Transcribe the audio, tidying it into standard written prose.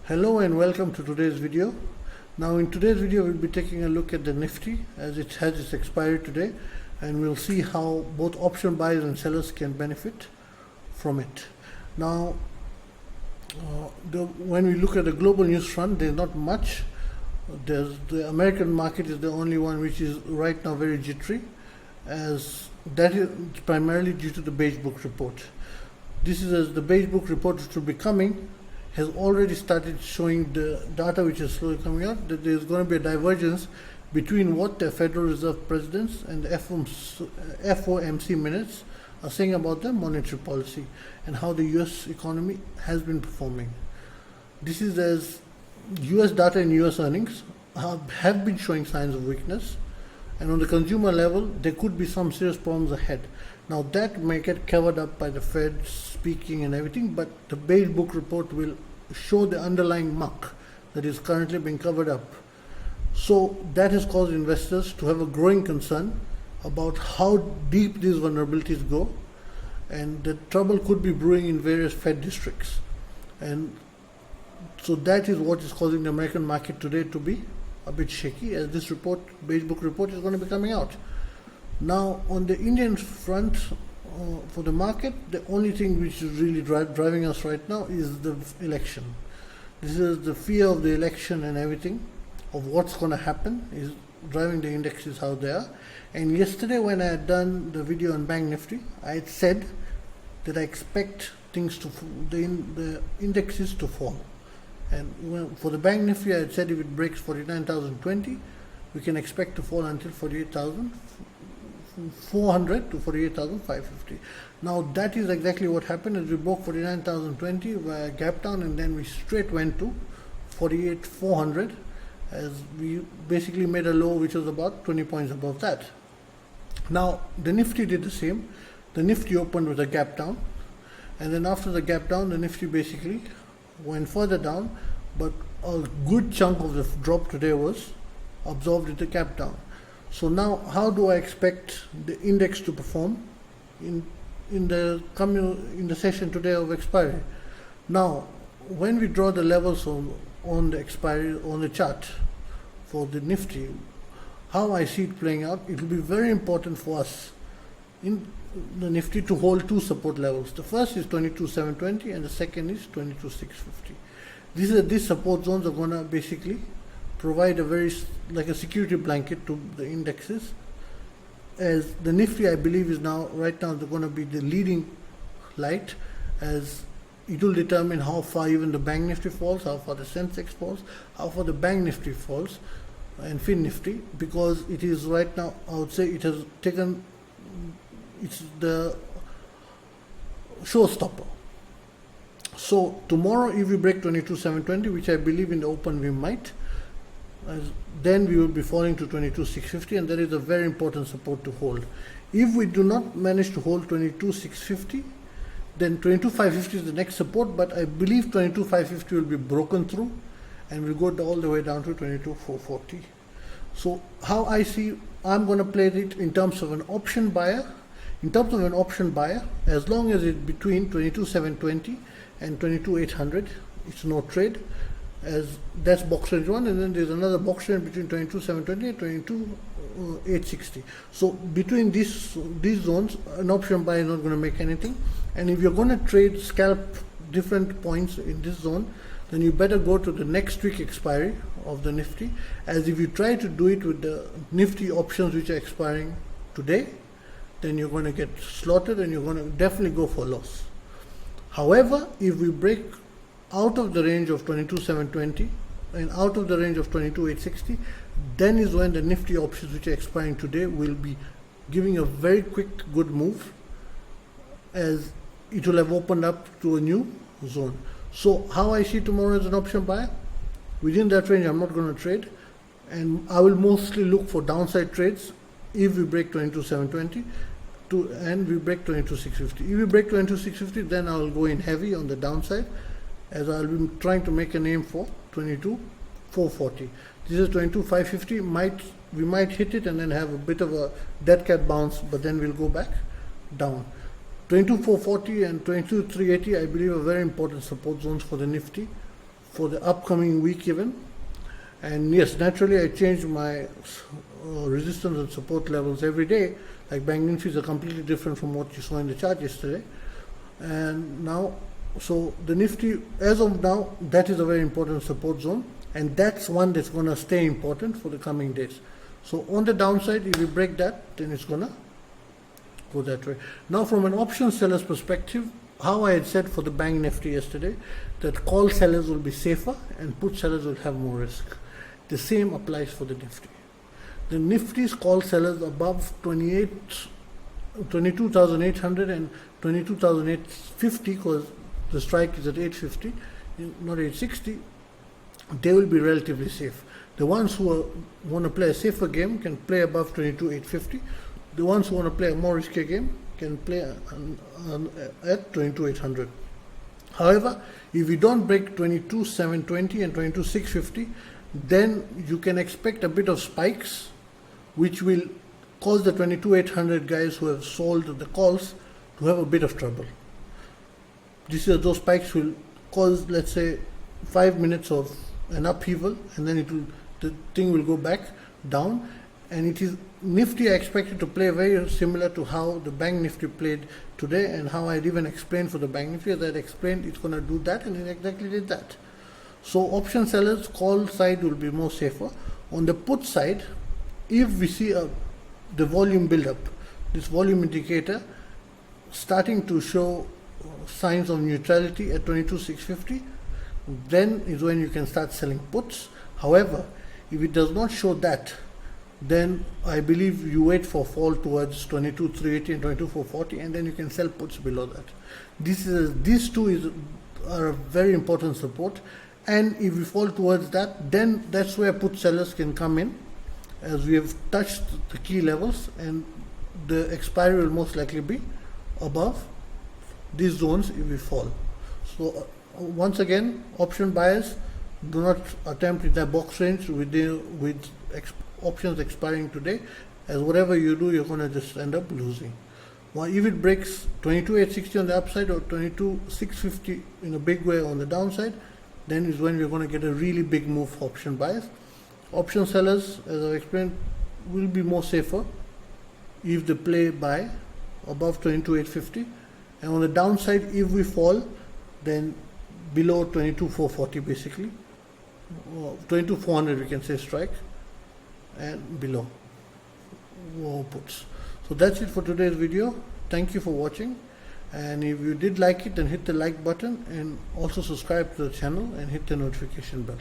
Hello and welcome to today's video. Now in today's video we'll be taking a look at the Nifty as it has its expiry today, and we'll see how both option buyers and sellers can benefit from it. Now when we look at the global news front, there's not much. The American market is the only one which is right now very jittery, as that is primarily due to the beige book report. This is as the beige book report which will be coming has already started showing the data which is slowly coming out, that there is going to be a divergence between what the Federal Reserve presidents and the FOMC minutes are saying about their monetary policy and how the US economy has been performing. This is as US data and US earnings have been showing signs of weakness, and on the consumer level there could be some serious problems ahead. Now that may get covered up by the Fed speaking and everything, but the beige book report will show the underlying muck that is currently being covered up. So that has caused investors to have a growing concern about how deep these vulnerabilities go, and the trouble could be brewing in various Fed districts. And so that is what is causing the American market today to be a bit shaky, as this report, beige book report, is going to be coming out. Now on the Indian front, for the market, the only thing which is really driving us right now is the election. This is the fear of the election and everything, of what's going to happen, is driving the indexes how they are. And yesterday when I had done the video on Bank Nifty, I had said that I expect things to the indexes to fall. And for the Bank Nifty, I had said if it breaks 49,020, we can expect to fall until 48,400 to 48,550. Now that is exactly what happened, as we broke 49,020 via gap down, and then we straight went to 48,400, as we basically made a low which was about 20 points above that. Now the Nifty did the same. The Nifty opened with a gap down, and then after the gap down the Nifty basically went further down, but a good chunk of the drop today was absorbed in the gap down. So now how do I expect the index to perform in the session today of expiry? Now when we draw the levels on the expiry on the chart for the Nifty, how I see it playing out, it will be very important for us in the Nifty to hold two support levels. The first is 22,720 and the second is 22,650. These support zones are going to basically provide a very like a security blanket to the indexes, as the Nifty, I believe, is right now going to be the leading light, as it will determine how far even the Bank Nifty falls, how far the Sensex falls, how far the Bank Nifty falls, and Fin Nifty, because it is right now, I would say it has taken, it's the showstopper. So tomorrow if we break 22,720, which I believe in the open we might, then we will be falling to 22,650, and that is a very important support to hold. If we do not manage to hold 22,650, then 22,550 is the next support, but I believe 22,550 will be broken through and will go all the way down to 22,440. So how I see, I'm going to play it in terms of an option buyer. In terms of an option buyer, as long as it's between 22,720 and 22,800, it's no trade, as that's box range 1, and then there's another box range between 22,720 and 22,860. So between these zones, an option buyer is not going to make anything. And if you're going to trade scalp different points in this zone, then you better go to the next week expiry of the Nifty, as if you try to do it with the Nifty options which are expiring today, then you're going to get slaughtered and you're going to definitely go for loss. However, if we break out of the range of 22,720 and out of the range of 22,860, then is when the Nifty options which are expiring today will be giving a very quick good move, as it will have opened up to a new zone. So how I see tomorrow as an option buyer, within that range I'm not going to trade, and I will mostly look for downside trades if we break 22,720 and we break 22,650. If we break 22,650, then I will go in heavy on the downside, as I'll be trying to make a name for 22,440. This is 22,550. We might hit it and then have a bit of a dead cat bounce, but then we'll go back down. 22,440 and 22,380, I believe, are very important support zones for the Nifty for the upcoming week even. And yes, naturally I change my resistance and support levels every day. Like Bank Nifty is completely different from what you saw in the chart yesterday. And now, so the Nifty, as of now, that is a very important support zone, and that's one that's going to stay important for the coming days. So on the downside, if you break that, then it's going to go that way. Now from an option seller's perspective, how I had said for the Bank Nifty yesterday, that call sellers will be safer and put sellers will have more risk. The same applies for the Nifty. The Nifty's call sellers above 22,800 and 22,850, because the strike is at 850, not 860, they will be relatively safe. The ones who want to play a safer game can play above 22,850. The ones who want to play a more risky game can play at 22,800. However, if you don't break 22,720 and 22,650, then you can expect a bit of spikes, which will cause the 22,800 guys who have sold the calls to have a bit of trouble. Those spikes will cause, let's say, 5 minutes of an upheaval, and then the thing will go back down. And it is Nifty I expected to play very similar to how the Bank Nifty played today, and how I had even explained for the Bank Nifty. As I had explained, it's going to do that, and it exactly did that. So option sellers, call side will be more safer. On the put side, if we see the volume build up, this volume indicator starting to show signs of neutrality at 22,650, then is when you can start selling puts. However, if it does not show that, then I believe you wait for fall towards 22,380 and 22,440, and then you can sell puts below that. These two are a very important support, and if we fall towards that, then that's where put sellers can come in, as we have touched the key levels, and the expiry will most likely be above these zones if we fall. So once again, option buyers, do not attempt in that box range with options expiring today, as whatever you do, you're going to just end up losing. Well, if it breaks 22,860 on the upside or 22,650 in a big way on the downside, then is when we're going to get a really big move for option buyers. Option sellers, as I've explained, will be more safer if they play buy above 22,850, and on the downside, if we fall, then below 22,440 basically, 22,400 we can say strike, and below puts. So that's it for today's video. Thank you for watching, and if you did like it, then hit the like button, and also subscribe to the channel and hit the notification bell.